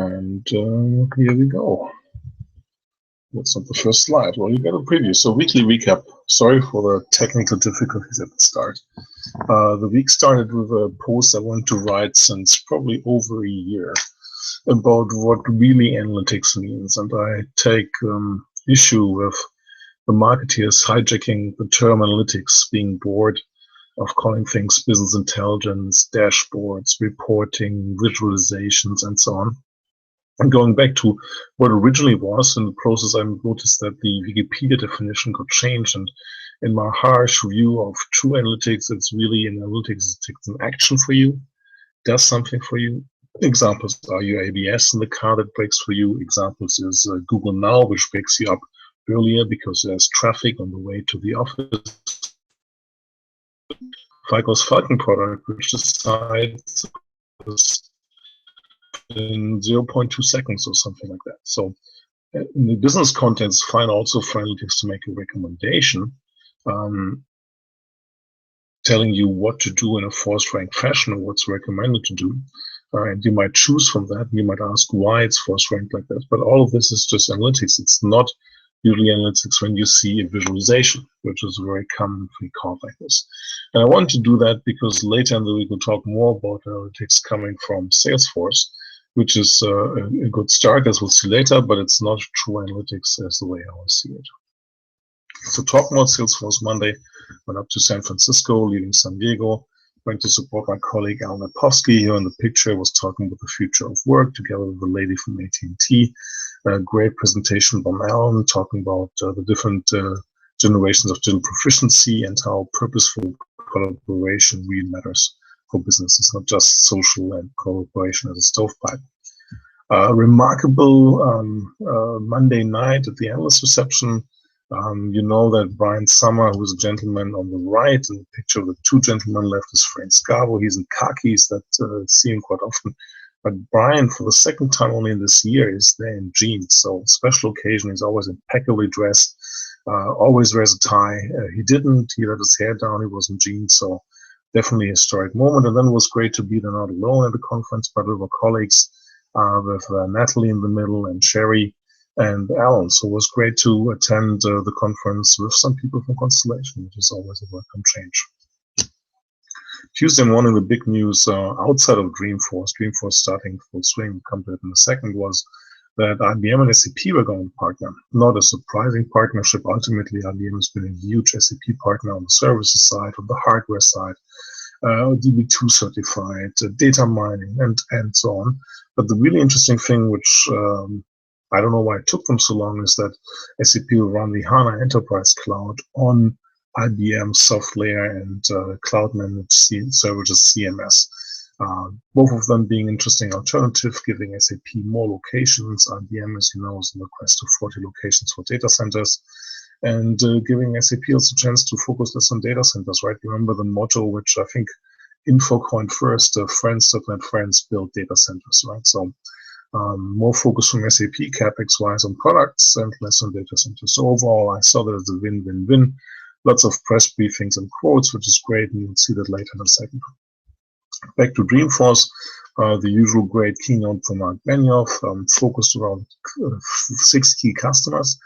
And here we go. That's not the first slide. Well, you got a preview. So weekly recap. Sorry for the technical difficulties at the start. The week started with a post I want to write since probably over a year about what really analytics means. And I take issue with the marketeers hijacking the term analytics, being bored of calling things business intelligence, dashboards, reporting, visualizations, and so on. And going back to what originally was in the process, I noticed that the Wikipedia definition got changed. And in my harsh view of true analytics, it's really in analytics, it takes an action for you, does something for you. Examples are your ABS in the car that breaks for you. Examples is Google Now, which wakes you up earlier because there's traffic on the way to the office. FICO's Falcon product, which decides in 0.2 seconds or something like that. So in the business context, it's fine also for analytics to make a recommendation telling you what to do in a force rank fashion or what's recommended to do. And you might choose from that. You might ask why it's force ranked like that. But all of this is just analytics. It's not usually analytics when you see a visualization, which is very commonly called like this. And I want to do that because later in the week we'll talk more about analytics coming from Salesforce, which is a good start, as we'll see later, but it's not true analytics as the way I always see it. So talking about Salesforce Monday, went up to San Francisco, leaving San Diego, went to support my colleague Al Napovsky. Here in the picture was talking about the future of work together with a lady from AT&T. A great presentation by Alan talking about the different generations of digital proficiency and how purposeful collaboration really matters for businesses, not just social and collaboration as a stovepipe. Remarkable Monday night at the analyst reception. You know that Brian Summer, who's a gentleman on the right, in the picture of the two gentlemen left is Frank Scavo. He's in khakis that see him quite often. But Brian, for the second time only in this year, is there in jeans. So special occasion, he's always impeccably dressed, always wears a tie. He didn't, he let his hair down, he was in jeans. So definitely a historic moment. And then it was great to be there not alone at the conference, but with our colleagues, with Natalie in the middle and Sherry and Alan. So it was great to attend the conference with some people from Constellation, which is always a welcome change. Tuesday morning, the big news outside of Dreamforce starting full swing, we'll come to it in a second, was that IBM and SAP were going to partner. Not a surprising partnership. Ultimately, IBM has been a huge SAP partner on the services side, on the hardware side, DB2 certified, data mining, and so on. But the really interesting thing, which I don't know why it took them so long, is that SAP will run the HANA Enterprise Cloud on IBM soft layer and cloud managed services CMS. Both of them being interesting alternative, giving SAP more locations. IBM, as you know, is on the quest to 40 locations for data centers, and giving SAP also a chance to focus less on data centers, right? Remember the motto, which I think Info coined first, friends that let friends build data centers, right? So more focus from SAP CapEx-wise on products and less on data centers. So overall, I saw that as a win-win-win. Lots of press briefings and quotes, which is great, and you'll see that later in a second. Back to Dreamforce, the usual great keynote from Mark Benioff, focused around 6 key customers.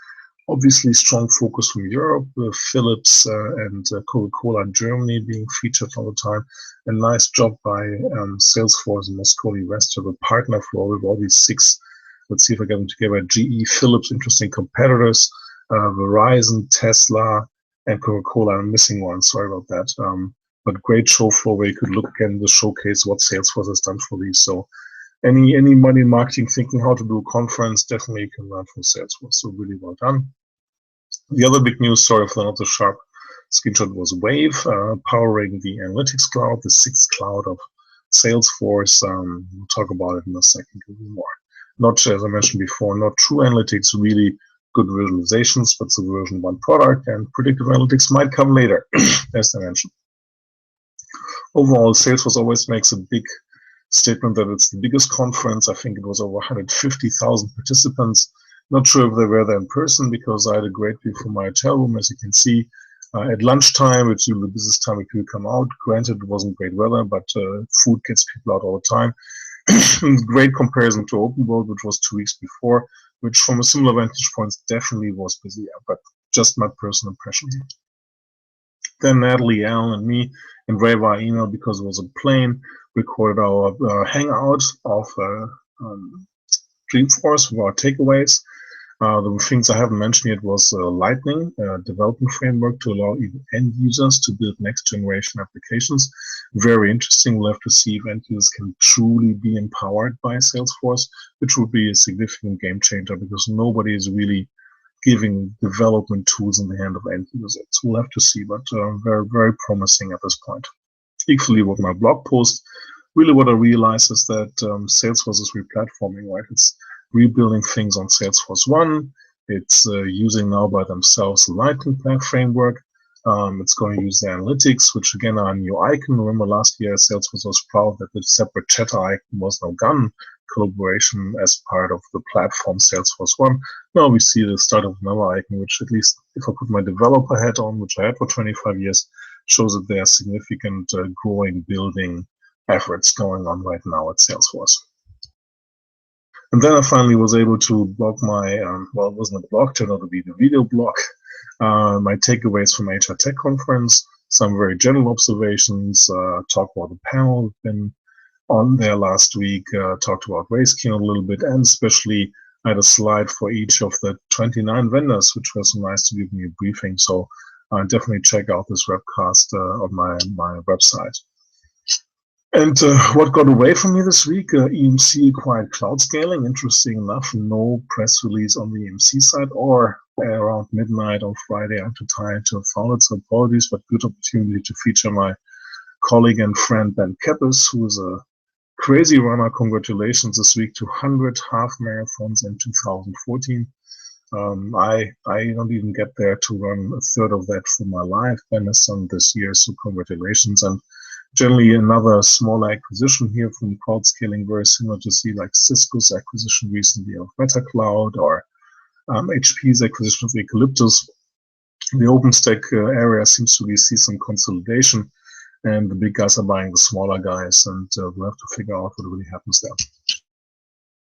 Obviously, strong focus from Europe, Philips and Coca-Cola Germany being featured all the time. A nice job by Salesforce and Moscone West to have a partner for all these 6. Let's see if I get them together. GE, Philips, interesting competitors, Verizon, Tesla, and Coca-Cola. I'm missing one, sorry about that. But great show floor where you could look again to showcase what Salesforce has done for these. So any money in marketing thinking how to do a conference, definitely you can learn from Salesforce. So really well done. The other big news, sorry for not the sharp screenshot, was Wave, powering the analytics cloud, the 6th cloud of Salesforce. We'll talk about it in a second a little more. Not, as I mentioned before, not true analytics, really good visualizations, but it's a version 1 product, and predictive analytics might come later, as I mentioned. Overall, Salesforce always makes a big statement that it's the biggest conference. I think it was over 150,000 participants. Not sure if they were there in person because I had a great view from my hotel room, as you can see. At lunchtime, which is the busiest time when people come out. Granted, it wasn't great weather, but food gets people out all the time. Great comparison to Open World, which was 2 weeks before, which from a similar vantage point definitely was busier, but just my personal impression. Then Natalie, Alan, and me, and Ray via email, because it was a plane, recorded our hangout of Dreamforce with our takeaways. The things I haven't mentioned yet was Lightning, a development framework to allow even end users to build next generation applications. Very interesting. We'll have to see if end users can truly be empowered by Salesforce, which would be a significant game changer because nobody is really giving development tools in the hand of end users. We'll have to see, but very, very promising at this point. Equally with my blog post, really what I realized is that Salesforce is replatforming, right? It's rebuilding things on Salesforce One. It's using now by themselves the Lightning framework. It's going to use the analytics, which again are a new icon. Remember last year Salesforce was proud that the separate chatter icon was now gone. Collaboration as part of the platform Salesforce One. Now we see the start of another icon, which at least if I put my developer hat on, which I had for 25 years, shows that there are significant growing, building efforts going on right now at Salesforce. And then I finally was able to blog my, well, it wasn't a blog, turned out to be the video blog, my takeaways from HR Tech Conference, some very general observations, talk about the panel, been on there last week, talked about Weekl a little bit, and especially I had a slide for each of the 29 vendors, which was nice to give me a briefing. So definitely check out this webcast on my website. And what got away from me this week, EMC acquired Cloud Scaling. Interesting enough, no press release on the EMC side, or around midnight on Friday. I'm too tired to have found it, so apologies, but good opportunity to feature my colleague and friend Ben Keppes, who is a crazy runner. Congratulations this week to 100 half marathons in 2014. I don't even get there to run a third of that for my life. Ben has done this year, so congratulations. And generally another smaller acquisition here from Cloud Scaling, very similar to see like Cisco's acquisition recently of Meta Cloud, or HP's acquisition of Eucalyptus. The OpenStack area seems to be see some consolidation, and the big guys are buying the smaller guys, and we'll have to figure out what really happens there.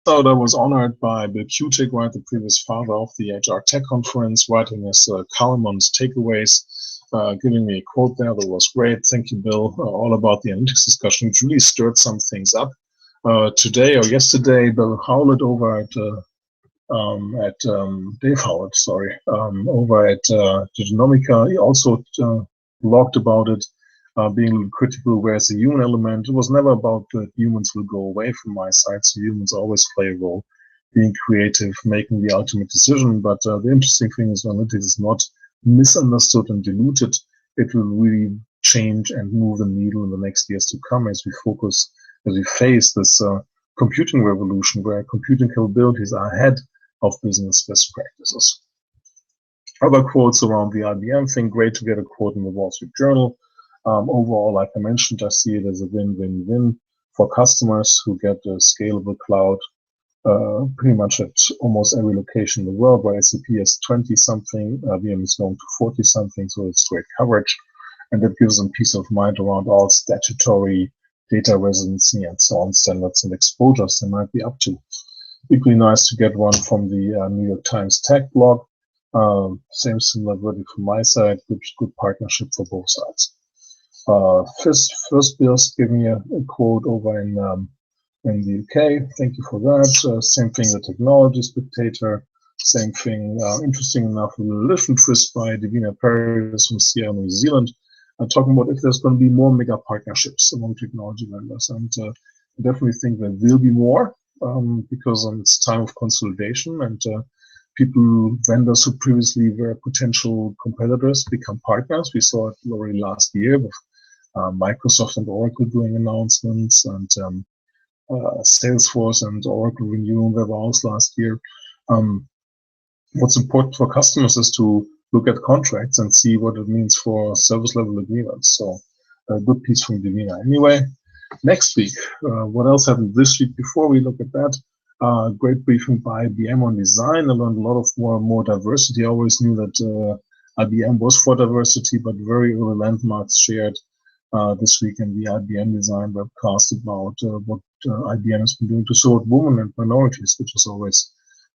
So I was honored by Bill Kutik, right, the previous father of the HR Tech Conference, writing his column on his takeaways, giving me a quote there that was great. Thank you, Bill. All about the analytics discussion, which really stirred some things up. Today or yesterday, Bill Howlett over at Dave Howlett, sorry, over at Genomica, he also blogged about it, being critical. Where's the human element? It was never about that humans will go away from my side, so humans always play a role, being creative, making the ultimate decision. But the interesting thing is analytics is not misunderstood and diluted. It will really change and move the needle in the next years to come as we focus, as we face this computing revolution where computing capabilities are ahead of business best practices. Other quotes around the IBM thing, great to get a quote in the Wall Street Journal. Overall, like I mentioned, I see it as a win-win-win for customers who get a scalable cloud pretty much at almost every location in the world, where SAP is 20-something, IBM is going to 40-something, so it's great coverage. And that gives them peace of mind around all statutory data residency and so on standards and exposures they might be up to. Equally nice to get one from the New York Times Tech blog. Same similar verdict from my side, good partnership for both sides. First Bill's giving me a quote over in the UK. Thank you for that. Same thing, the Technology Spectator. Same thing, interesting enough, a little different twist by Divina Paris from Sierra, New Zealand, talking about if there's going to be more mega partnerships among technology vendors. And I definitely think there will be more because it's time of consolidation, and vendors who previously were potential competitors become partners. We saw it already last year with Microsoft and Oracle doing announcements, and Salesforce and Oracle renewing their vows last year. What's important for customers is to look at contracts and see what it means for service level agreements. So a good piece from Divina. Anyway, next week, what else happened this week before we look at that? Great briefing by IBM on design. I learned a lot of more diversity. I always knew that IBM was for diversity, but very early landmarks shared this week in the IBM design webcast about what IBM has been doing to support women and minorities, which is always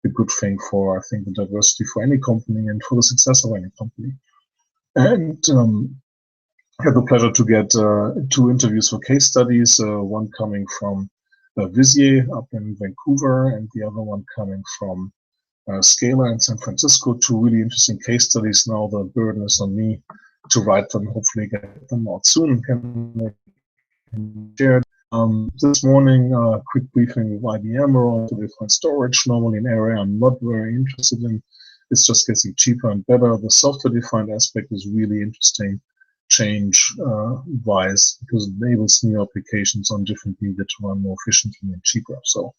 a good thing for, I think, the diversity for any company and for the success of any company. And I had the pleasure to get 2 interviews for case studies, one coming from Vizier up in Vancouver, and the other one coming from Scala in San Francisco. 2 really interesting case studies. Now the burden is on me to write them, hopefully get them out soon. Can share. This morning, quick briefing with IBM around software-defined storage. Normally an area I'm not very interested in. It's just getting cheaper and better. The software-defined aspect is really interesting change-wise because it enables new applications on different media to run more efficiently and cheaper. So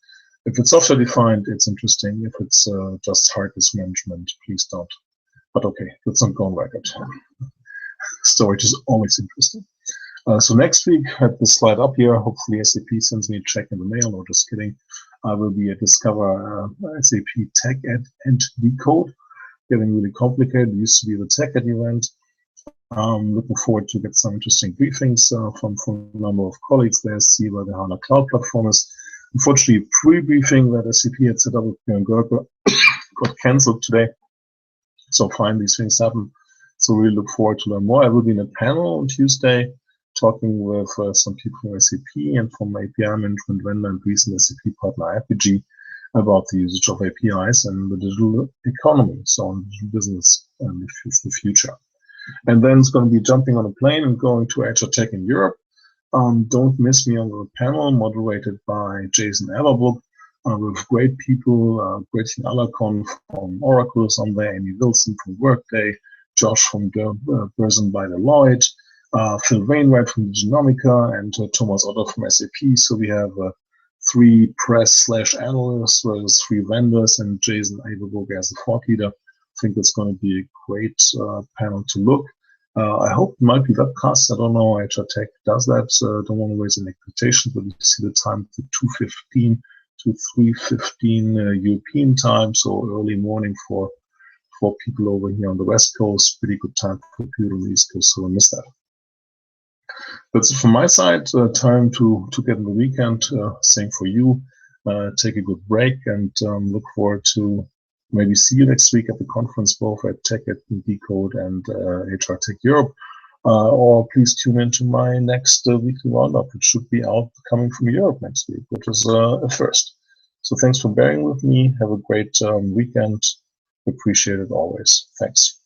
if it's software-defined, it's interesting. If it's just hard disk management, please don't. But okay, let's not go on record. Storage is always interesting. So next week, I have the slide up here. Hopefully SAP sends me a check in the mail. No, just kidding. I will be at Discover SAP Tech and Decode. Getting really complicated. It used to be the Tech Ed event. Looking forward to get some interesting briefings from a number of colleagues there, see where the HANA Cloud platform is. Unfortunately, pre-briefing that SAP had set up with Björn Görke got cancelled today. So fine, these things happen. So really look forward to learn more. I will be in a panel on Tuesday talking with some people from SAP and from API management vendor and recent SAP partner IPG about the usage of APIs and the digital economy, so on digital business and the future. And then it's going to be jumping on a plane and going to HR Tech in Europe. Don't miss me on the panel moderated by Jason Ellerbrook with great people, Gretchen Alarcon from Oracle is on there, Amy Wilson from Workday, Josh from Gerson by Deloitte, Phil Wainwright from Genomica, and Thomas Otter from SAP. So we have 3 press/analysts versus 3 vendors, and Jason Ellerbrook as the thought leader. I think it's going to be a great panel to look. I hope it might be webcast. I don't know. HR Tech does that. Don't want to raise any expectations, but you see the time to 2:15 to 3:15 European time, so early morning for people over here on the West Coast. Pretty good time for people on the East Coast, so don't miss that. That's it from my side. Time to get in the weekend. Same for you. Take a good break and look forward to maybe see you next week at the conference, both at Tech at Decode and HR Tech Europe. Or please tune into my next weekly roundup, which should be out coming from Europe next week, which is a first. So thanks for bearing with me. Have a great weekend. Appreciate it always. Thanks.